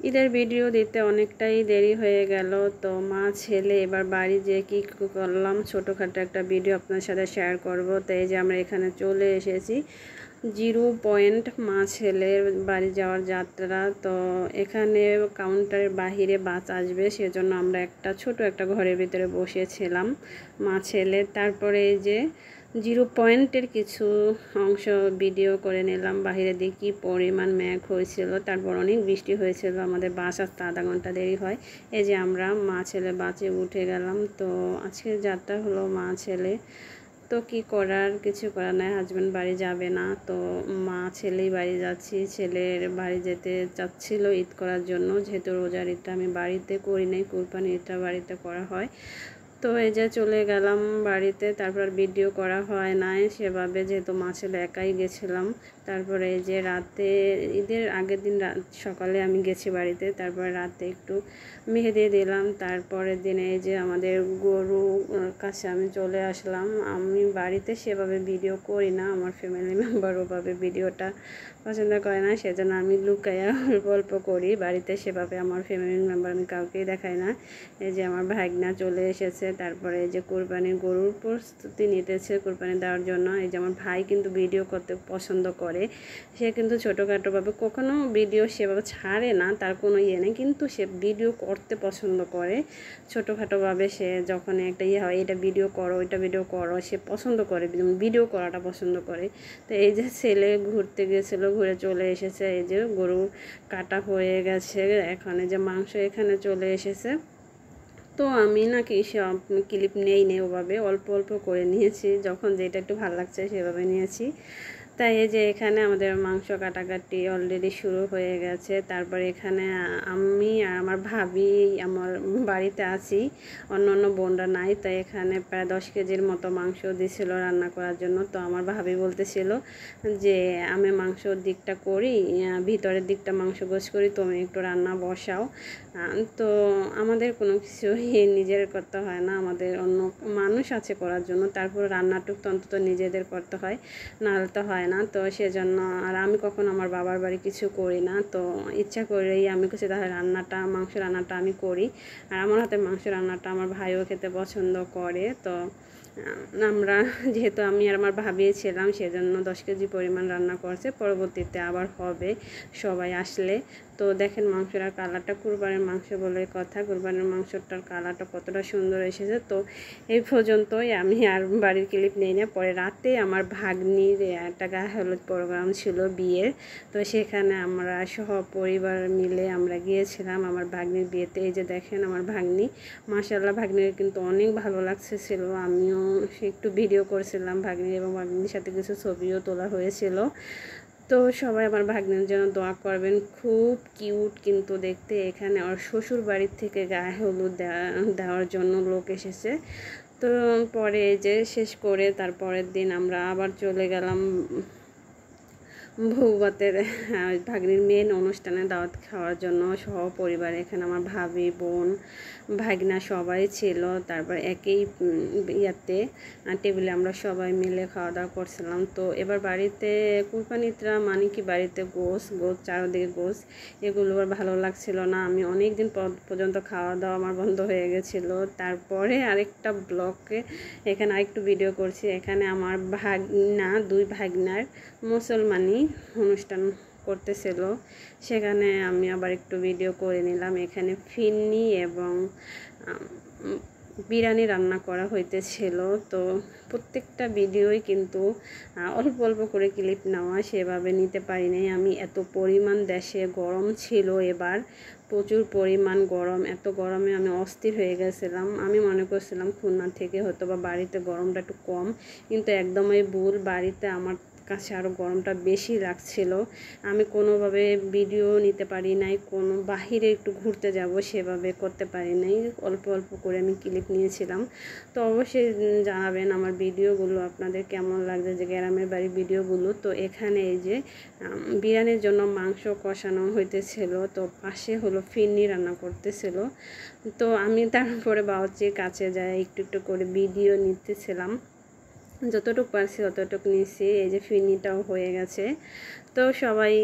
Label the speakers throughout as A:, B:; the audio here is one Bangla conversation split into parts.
A: ঈদের ভিডিও দিতে অনেকটাই দেরি হয়ে গেল। তো মা ছেলে এবার বাড়ি যেয়ে কী করলাম ছোটোখাটো একটা ভিডিও আপনার সাথে শেয়ার করব। তো এই যে আমরা এখানে চলে এসেছি 0 পয়েন্ট মা ছেলের বাড়ি যাওয়ার যাত্রা। তো এখানে কাউন্টারের বাহিরে বাস আসবে, সেজন্য আমরা ছোট একটা ঘরের ভিতরে বসেছিলাম মা ছেলে। তারপরে এই যে 0 পয়েন্টের কিছু অংশ ভিডিও করে নিলাম। বাহিরে দিয়ে কী পরিমাণ মেঘ হয়েছিল, তারপর অনেক বৃষ্টি হয়েছিল, আমাদের বাস আসতে আধা ঘন্টা দেরি হয়। এই যে আমরা মা ছেলে বাসে উঠে গেলাম। তো আজকের যাত্রা হলো মা ছেলে। তো কি করার, কিছু করার নাই, হাজব্যান্ড বাড়ি যাবে না, তো মা ছেলেই বাড়ি যাচ্ছি। ছেলের বাড়ি যেতে চাচ্ছিল ঈদ করার জন্য, যেহেতু রোজার ঈদটা আমি বাড়িতে করি নাই, কুরবানি ঈদটা বাড়িতে করা হয়। তো এই যে চলে গেলাম বাড়িতে, তারপর ভিডিও করা হয় নাই সেভাবে, যেহেতু মা ছেলে একাই গেছিলাম। তারপরে এই যে রাতে, ঈদের আগের দিন সকালে আমি গেছি বাড়িতে, তারপরে রাতে একটু মেহেদি দিলাম। তারপরের দিনে এই যে আমাদের গরু কাছে আমি চলে আসলাম। আমি বাড়িতে সেভাবে ভিডিও করি না, আমার ফ্যামিলি মেম্বার ওভাবে ভিডিওটা পছন্দ করে না, সেজন্য আমি লুকাইয়া অল্প অল্প করি। বাড়িতে সেভাবে আমার ফ্যামিলি মেম্বার আমি কাউকেই দেখাই না। এই যে আমার ভাগনা চলে এসেছে, তারপরে এই যে কোরবানির গরুর প্রস্তুতি নিতেছে কোরবানি দেওয়ার জন্য। এই যে আমার ভাই কিন্তু ভিডিও করতে পছন্দ করে, সে কিন্তু ছোটোখাটোভাবে কখনো ভিডিও সেভাবে ছাড়ে না, তার কোনো ইয়ে নেই, কিন্তু সে ভিডিও করতে পছন্দ করে ছোটোখাটোভাবে। সে যখন একটা ইয়ে হয়, এটা ভিডিও করো, ওইটা ভিডিও করো, সে পছন্দ করে, ভিডিও করাটা পছন্দ করে। তো এই যে ছেলে ঘুরতে গিয়েছিলো, ঘুরে চলে এসেছে। এই যে গরু কাটা হয়ে গেছে, এখানে যে মাংস এখানে চলে এসেছে। তো আমি নাকি সব ক্লিপ নেই ওভাবে অল্প অল্প করে নিয়েছি, যখন যেটা একটু ভালো লাগছে সেভাবে নিয়েছি। তাই এই যে এখানে আমাদের মাংস কাটাকাটি অলরেডি শুরু হয়ে গেছে। তারপরে এখানে আমি আর আমার ভাবি আমার বাড়িতে আছি, অন্য অন্য বোনরা নাই। তাই এখানে প্রায় 10 কেজির মতো মাংস দিয়েছিল রান্না করার জন্য। তো আমার ভাবি বলতেছিল যে আমি মাংসর দিকটা করি, ভিতরের দিকটা মাংস গোছ করি, তুমি একটু রান্না বসাও। তো আমাদের কোনো কিছু নিজের করতে হয় না, আমাদের অন্য মানুষ আছে করার জন্য, তারপর রান্নাটুক তো অন্তত নিজেদের করতে হয়, নাহলে তো হয় না। তো সেজন্য আর আমি কখনো আমার বাবার বাড়ি কিছু করি না, তো ইচ্ছা করেই আমি কিছু তাহলে মাংস রান্নাটা আমি করি। আর আমার হাতে মাংস রান্নাটা আমার ভাইও খেতে পছন্দ করে। তো আমরা যেহেতু আমি আর আমার ভাবি ছিলাম, সেজন্য 10 কেজি পরিমাণ রান্না করছে, পরবর্তীতে আবার হবে সবাই আসলে। তো দেখেন মাংসের কালারটা, কুরবানির মাংস বলে কথা, কুরবানির মাংসটার কালারটা কতটা সুন্দর এসেছে। তো এই পর্যন্তই, আমি আর বাড়ির ক্লিপ নেই না। পরে রাতে আমার ভাগ্নির একটা গায়ে হলুদ প্রোগ্রাম ছিল, বিয়ের। তো সেখানে আমরা সহ পরিবার মিলে আমরা গিয়েছিলাম আমার ভাগ্নির বিয়েতে। এই যে দেখেন আমার ভাগ্নি, মাশাআল্লাহ ভাগ্নির কিন্তু অনেক ভালো লাগছিল। আমিও একটু ভিডিও করেছিলাম ভাগ্নির, এবং ভাগ্নির সাথে কিছু ছবিও তোলা হয়েছিল। তো সবাই আমার ভাগ্নের জন্য দোয়া করবেন, খুব কিউট কিন্তু দেখতে। এখানে ওর শ্বশুর বাড়ির থেকে গায়ে হলুদ দেওয়ার জন্য লোক এসেছে। তো পরে যে শেষ করে তারপরের দিন আমরা আবার চলে গেলাম বউভাতের ভাগ্নির মেন অনুষ্ঠানে দাওয়াত খাওয়ার জন্য সহপরিবার। এখানে আমার ভাবি, বোন, ভাগনা সবাই ছিল। তারপর একই ইয়াতে টেবিলে আমরা সবাই মিলে খাওয়া দাওয়া করছিলাম। তো এবার বাড়িতে কুরবানিটা মানে কি, বাড়িতে গোশ চারদিকে গোশ, এগুলো আর ভালো লাগছিল না। আমি অনেক দিন পর্যন্ত খাওয়া দাওয়া আমার বন্ধ হয়ে গেছিলো। তারপরে আরেকটা ব্লগে এখানে আরেকটু ভিডিও করছি। এখানে আমার দুই ভাগনার মুসলমানি অনুষ্ঠান করতেছিল, সেখানে আমি আবার একটু ভিডিও করে নিলাম। এখানে ফিন্নি এবং বিরিয়ানি রান্না করা হইতেছিল। তো প্রত্যেকটা ভিডিওই কিন্তু অল্প অল্প করে ক্লিপ নেওয়া, সেভাবে নিতে পারি নাই আমি। এত পরিমাণ দেশে গরম ছিল এবার, প্রচুর পরিমাণ গরম। এত গরমে আমি অস্থির হয়ে গেছিলাম। আমি মনে করছিলাম খুলনা থেকে হয়তো বা বাড়িতে গরমটা একটু কম, কিন্তু একদমই ভুল, বাড়িতে আমার কাছে আরও গরমটা বেশি লাগছিল। আমি কোনোভাবে ভিডিও নিতে পারি নাই, কোনো বাহিরে একটু ঘুরতে যাব সেভাবে করতে পারি নাই, অল্প অল্প করে আমি ক্লিপ নিয়েছিলাম। তো অবশ্যই জানাবেন আমার ভিডিওগুলো আপনাদের কেমন লাগছে, যে গ্রামের বাড়ির ভিডিওগুলো। তো এখানে এই যে বিরিয়ানির জন্য মাংস কষানো হইতেছিল, তো পাশে হলো ফিরনি রান্না করতেছিল। তো আমি তারপরে বাবুর্চির কাছে যাই একটু একটু করে ভিডিও নিতেছিলাম, যতটুকু পারছি ততটুকু নিয়েছি। এই যে ফিরনিটাও হয়ে গেছে। তো সবাই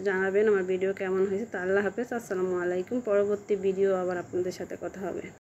A: জানাবেন আমার ভিডিও কেমন হয়েছে। তো আল্লাহ হাফেজ, আসসালামু আলাইকুম। পরবর্তী ভিডিও আবার আপনাদের সাথে কথা হবে।